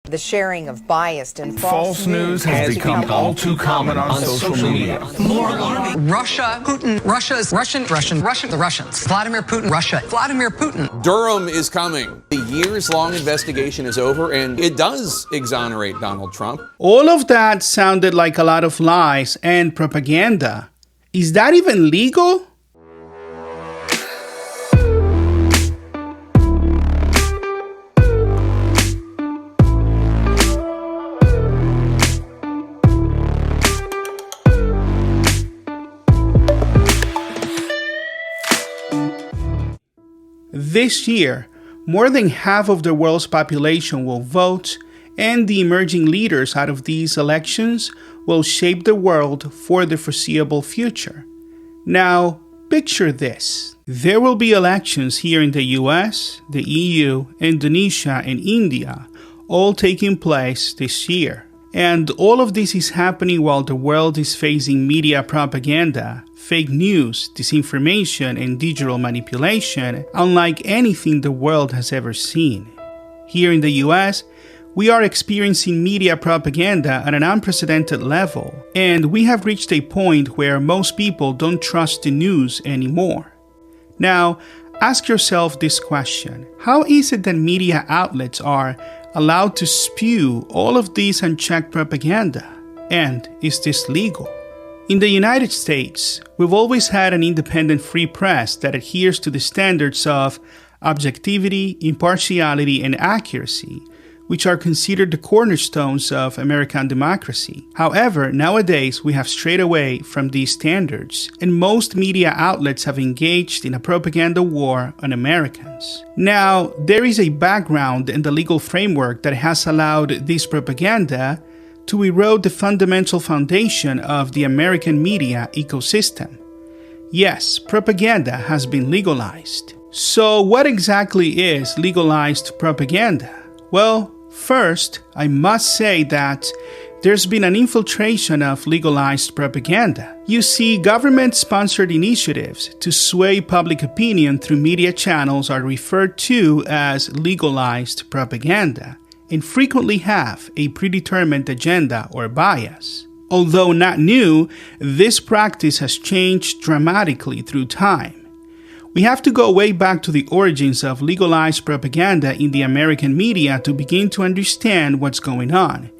The sharing of biased and false news has become all too common on social media. More alarming. Russia, Putin, Russia's Russian, the Russians. Vladimir Putin, Russia. Vladimir Putin. Durham is coming. The years-long investigation is over, and it does exonerate Donald Trump. All of that sounded like a lot of lies and propaganda. Is that even legal? This year, more than half of the world's population will vote, and the emerging leaders out of these elections will shape the world for the foreseeable future. Now, picture this. There will be elections here in the US, the EU, Indonesia, and India, all taking place this year. And all of this is happening while the world is facing media propaganda, fake news, disinformation, and digital manipulation unlike anything the world has ever seen. Here in the US, we are experiencing media propaganda at an unprecedented level, and we have reached a point where most people don't trust the news anymore. Now, ask yourself this question. How is it that media outlets are allowed to spew all of this unchecked propaganda? And is this legal? In the United States, we've always had an independent free press that adheres to the standards of objectivity, impartiality, and accuracy, which are considered the cornerstones of American democracy. However, nowadays we have strayed away from these standards, and most media outlets have engaged in a propaganda war on Americans. Now, there is a background in the legal framework that has allowed this propaganda to erode the fundamental foundation of the American media ecosystem. Yes, propaganda has been legalized. So what exactly is legalized propaganda? Well, first, I must say that there's been an infiltration of legalized propaganda. You see, government-sponsored initiatives to sway public opinion through media channels are referred to as legalized propaganda, and frequently have a predetermined agenda or bias. Although not new, this practice has changed dramatically through time. We have to go way back to the origins of legalized propaganda in the American media to begin to understand what's going on.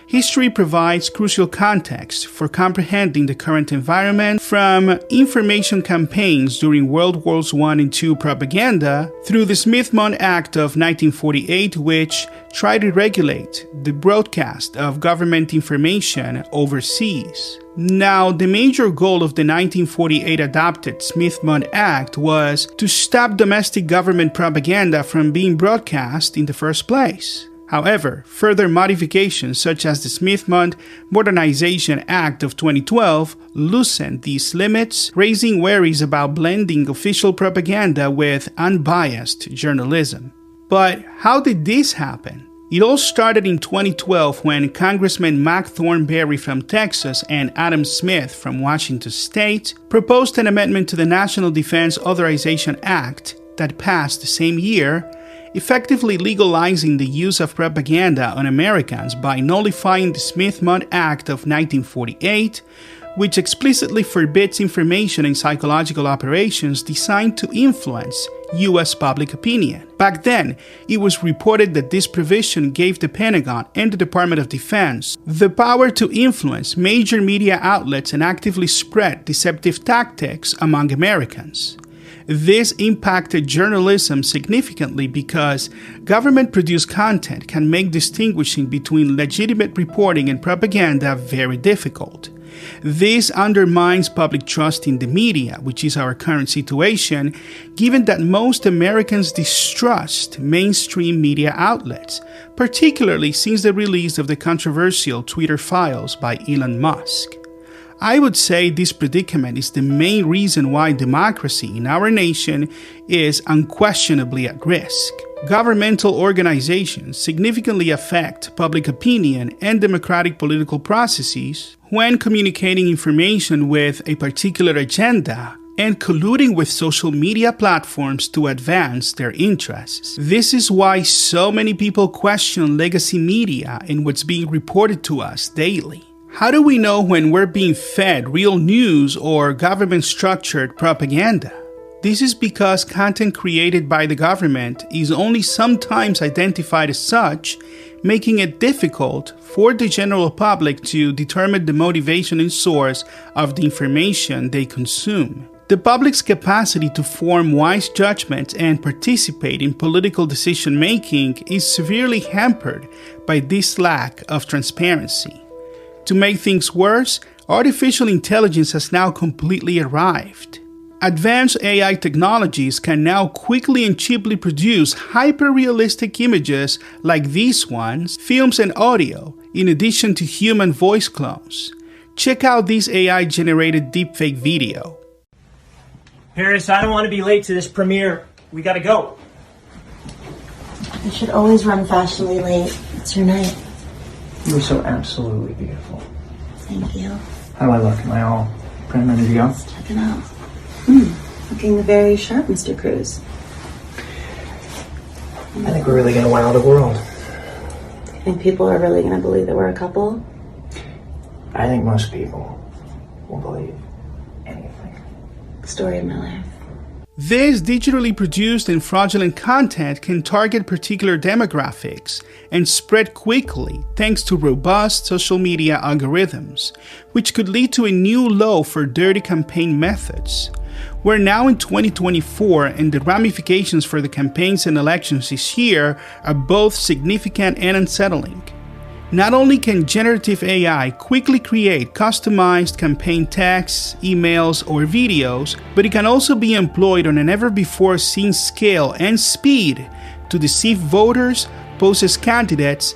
History provides crucial context for comprehending the current environment, from information campaigns during World Wars I and II propaganda through the Smith-Mundt Act of 1948, which tried to regulate the broadcast of government information overseas. Now, the major goal of the 1948 adopted Smith-Mundt Act was to stop domestic government propaganda from being broadcast in the first place. However, further modifications such as the Smith-Mundt Modernization Act of 2012 loosened these limits, raising worries about blending official propaganda with unbiased journalism. But how did this happen? It all started in 2012 when Congressman Mac Thornberry from Texas and Adam Smith from Washington State proposed an amendment to the National Defense Authorization Act that passed the same year, effectively legalizing the use of propaganda on Americans by nullifying the Smith-Mundt Act of 1948, which explicitly forbids information and psychological operations designed to influence U.S. public opinion. Back then, it was reported that this provision gave the Pentagon and the Department of Defense the power to influence major media outlets and actively spread deceptive tactics among Americans. This impacted journalism significantly because government-produced content can make distinguishing between legitimate reporting and propaganda very difficult. This undermines public trust in the media, which is our current situation, given that most Americans distrust mainstream media outlets, particularly since the release of the controversial Twitter files by Elon Musk. I would say this predicament is the main reason why democracy in our nation is unquestionably at risk. Governmental organizations significantly affect public opinion and democratic political processes when communicating information with a particular agenda and colluding with social media platforms to advance their interests. This is why so many people question legacy media and what's being reported to us daily. How do we know when we're being fed real news or government-structured propaganda? This is because content created by the government is only sometimes identified as such, making it difficult for the general public to determine the motivation and source of the information they consume. The public's capacity to form wise judgments and participate in political decision-making is severely hampered by this lack of transparency. To make things worse, artificial intelligence has now completely arrived. Advanced AI technologies can now quickly and cheaply produce hyper-realistic images like these ones, films and audio, in addition to human voice clones. Check out this AI-generated deepfake video. Paris, I don't want to be late to this premiere. We gotta go. You should always run fashionably late. It's your night. You're so absolutely beautiful. Thank you. How do I look? Am I all prime ready to go? Check it out. Looking very sharp, Mr. Cruz. I think we're really gonna wow the world. You think people are really gonna believe that we're a couple? I think most people will believe anything. Story of my life. This digitally produced and fraudulent content can target particular demographics and spread quickly thanks to robust social media algorithms, which could lead to a new low for dirty campaign methods. We're now in 2024 and the ramifications for the campaigns and elections this year are both significant and unsettling. Not only can generative AI quickly create customized campaign texts, emails, or videos, but it can also be employed on a never-before-seen scale and speed to deceive voters, pose as candidates,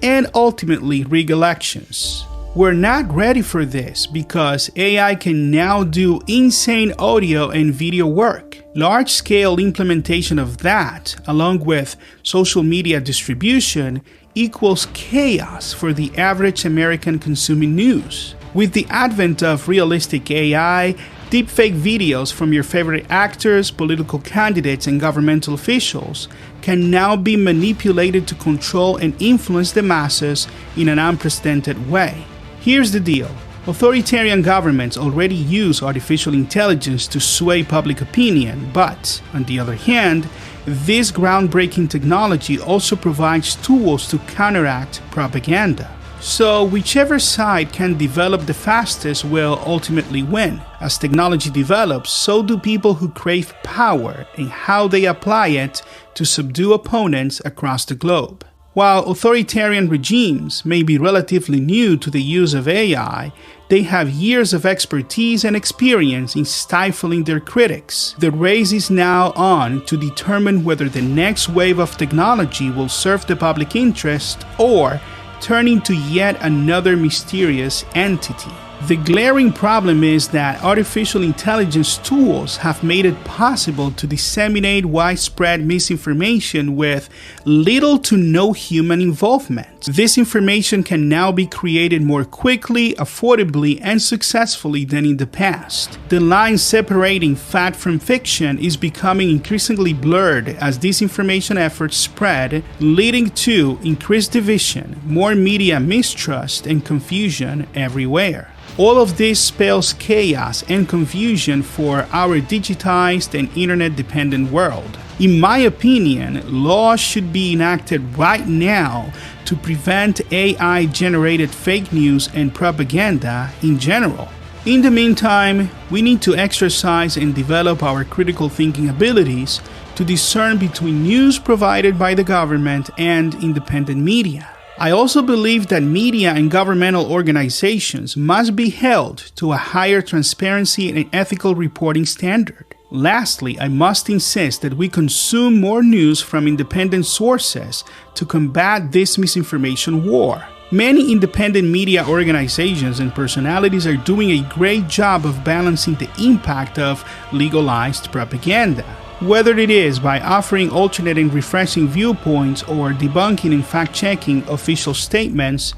and ultimately rig elections. We're not ready for this because AI can now do insane audio and video work. Large-scale implementation of that, along with social media distribution, equals chaos for the average American consuming news. With the advent of realistic AI, deepfake videos from your favorite actors, political candidates, and governmental officials can now be manipulated to control and influence the masses in an unprecedented way. Here's the deal. Authoritarian governments already use artificial intelligence to sway public opinion, but, on the other hand, this groundbreaking technology also provides tools to counteract propaganda. So, whichever side can develop the fastest will ultimately win. As technology develops, so do people who crave power and how they apply it to subdue opponents across the globe. While authoritarian regimes may be relatively new to the use of AI, they have years of expertise and experience in stifling their critics. The race is now on to determine whether the next wave of technology will serve the public interest or turn into yet another mysterious entity. The glaring problem is that artificial intelligence tools have made it possible to disseminate widespread misinformation with little to no human involvement. This information can now be created more quickly, affordably, and successfully than in the past. The line separating fact from fiction is becoming increasingly blurred as disinformation efforts spread, leading to increased division, more media mistrust, and confusion everywhere. All of this spells chaos and confusion for our digitized and internet-dependent world. In my opinion, laws should be enacted right now to prevent AI-generated fake news and propaganda in general. In the meantime, we need to exercise and develop our critical thinking abilities to discern between news provided by the government and independent media. I also believe that media and governmental organizations must be held to a higher transparency and ethical reporting standard. Lastly, I must insist that we consume more news from independent sources to combat this misinformation war. Many independent media organizations and personalities are doing a great job of balancing the impact of legalized propaganda. Whether it is by offering alternate and refreshing viewpoints or debunking and fact-checking official statements,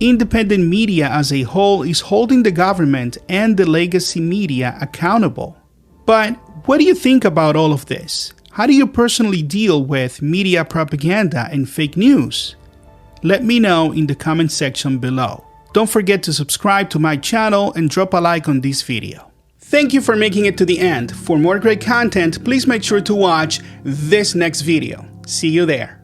independent media as a whole is holding the government and the legacy media accountable. But what do you think about all of this? How do you personally deal with media propaganda and fake news? Let me know in the comment section below. Don't forget to subscribe to my channel and drop a like on this video. Thank you for making it to the end. For more great content, please make sure to watch this next video. See you there.